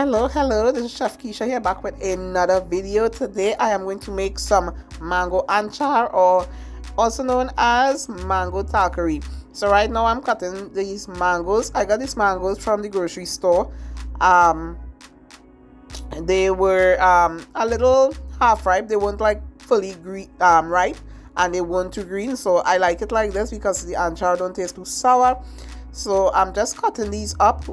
Hello, this is Chef Keisha here back with another video. Today I am going to make some mango anchar, or also known as mango Talkari. So right now I'm cutting these mangoes. I got these mangoes from the grocery store. They were a little half ripe. They weren't like fully ripe, and they weren't too green. So I like it like this because the anchar don't taste too sour. So I'm just cutting these up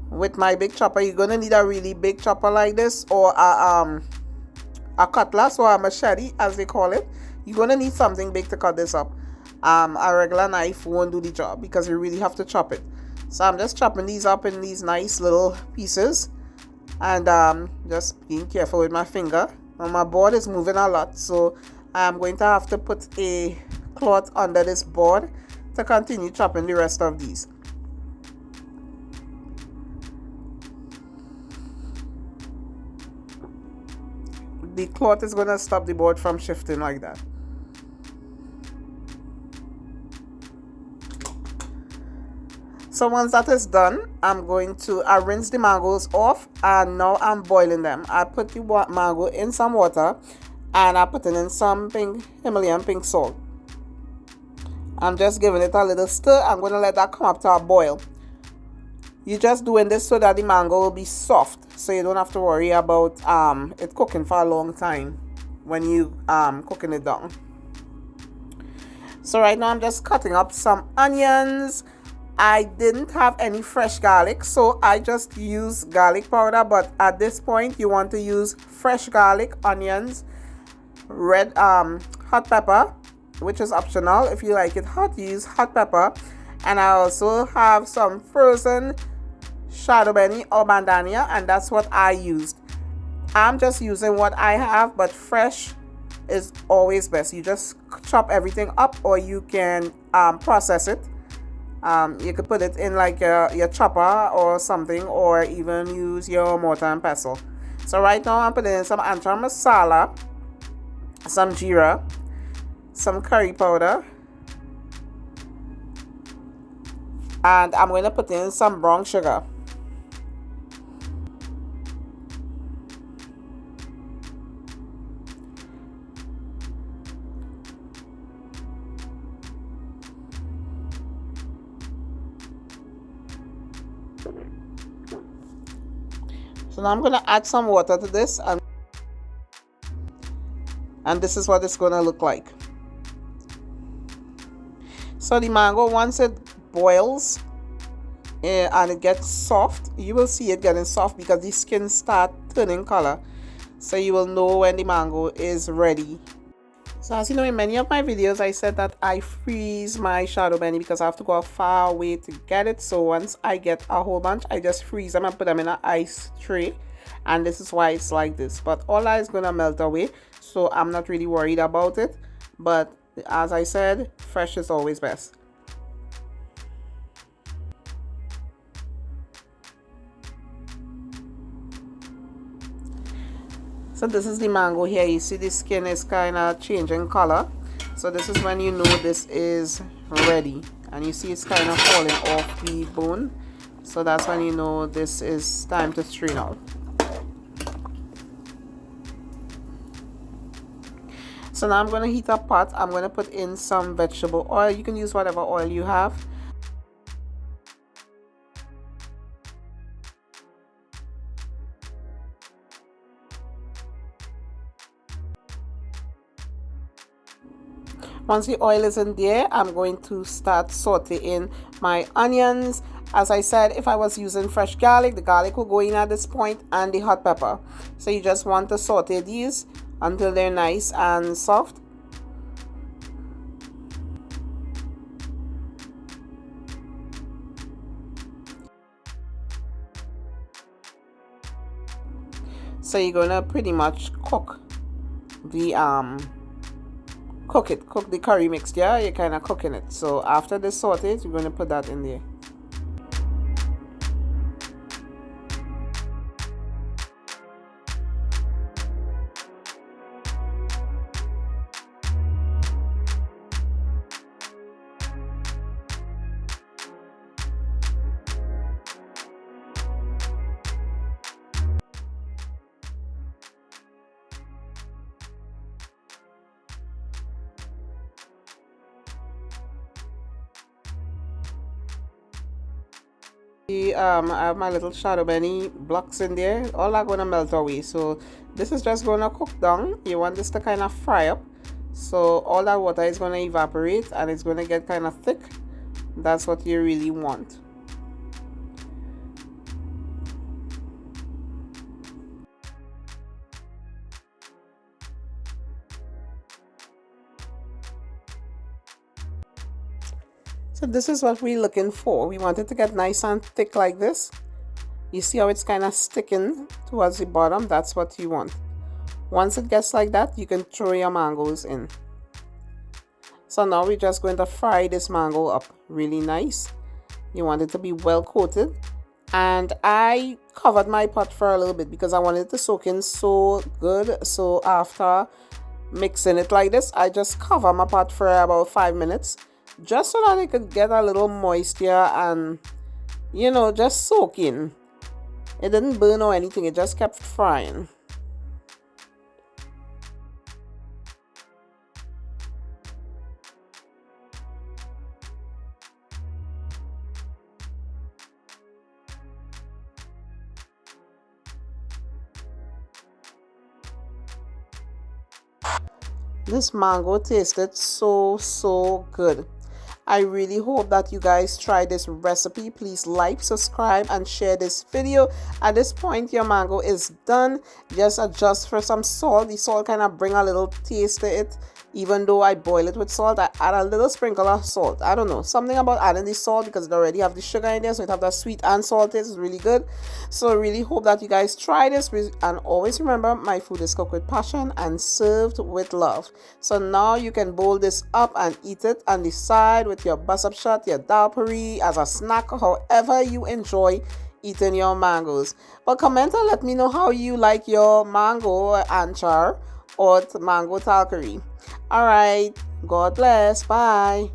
with my big chopper. You're gonna need a really big chopper like this, or a cutlass, or a machete as they call it. You're gonna need something big to cut this up. A regular knife won't do the job because you really have to chop it. So I'm just chopping these up in these nice little pieces, and just being careful with my finger. Now my board is moving a lot, so I'm going to have to put a cloth under this board to continue chopping the rest of these. The cloth is going to stop the board from shifting like that. So once that is done, I'm going to rinse the mangoes off, and now I'm boiling them. I put the mango in some water, and I put it in some Himalayan pink salt. I'm just giving it a little stir. I'm going to let that come up to a boil. You're just doing this so that the mango will be soft, so you don't have to worry about it cooking for a long time when you cooking it down. So right now I'm just cutting up some onions. I didn't have any fresh garlic, so I just used garlic powder, but at this point you want to use fresh garlic, onions, red hot pepper, which is optional. If you like it hot, use hot pepper. And I also have some frozen shadow benny or bandania, and that's what I used. I'm just using what I have, but fresh is always best. You just chop everything up, or you can process it. You could put it in like your chopper or something, or even use your mortar and pestle. So right now I'm putting in some anchar masala, some geera, some curry powder, and I'm going to put in some brown sugar. So now I'm going to add some water to this, and this is what it's going to look like. So the mango, once it boils and it gets soft, you will see it getting soft because the skin start turning color. So you will know when the mango is ready. So as you know, in many of my videos I said that I freeze my shadow benny because I have to go far away to get it. So once I get a whole bunch, I just freeze them and put them in an ice tray, and this is why it's like this. But all that is gonna melt away, so I'm not really worried about it. But as I said, fresh is always best. So this is the mango here. You see the skin is kind of changing color. So this is when you know this is ready. And you see it's kind of falling off the bone. So that's when you know this is time to strain out. So now I'm going to heat a pot. I'm going to put in some vegetable oil. You can use whatever oil you have. Once the oil is in there, I'm going to start sauteing my onions. As I said, if I was using fresh garlic, the garlic will go in at this point, and the hot pepper. So you just want to saute these until they're nice and soft. So you're gonna pretty much cook the cook the curry mixture. You're kind of cooking it. So after the sauteed, you're going to put that in there. I have my little shadow benny blocks in there. All are gonna melt away. So this is just gonna cook down. You want this to kind of fry up. So all that water is gonna evaporate and it's gonna get kind of thick. That's what you really want. So this is what we're looking for. We want it to get nice and thick like this. You see how it's kind of sticking towards the bottom? That's what you want. Once it gets like that, you can throw your mangoes in. So now we're just going to fry this mango up really nice. You want it to be well coated. And I covered my pot for a little bit because I wanted it to soak in so good. So after mixing it like this, I just cover my pot for about 5 minutes. Just so that it could get a little moisture and, you know, just soak in. It didn't burn or anything, it just kept frying. This mango tasted so good. I really hope that you guys try this recipe. Please like, subscribe, and share this video. At this point, your mango is done. Just adjust for some salt. The salt kind of bring a little taste to it. Even though I boil it with salt, I add a little sprinkle of salt. I don't know, something about adding the salt because it already have the sugar in there, so it have that sweet and salt taste. It's really good. So I really hope that you guys try this, and always remember, my food is cooked with passion and served with love. So now you can bowl this up and eat it on the side with your bus up shot, your Talkari, as a snack, however you enjoy eating your mangoes. But comment and let me know how you like your mango Anchar or mango Talkari. All right, God bless. Bye.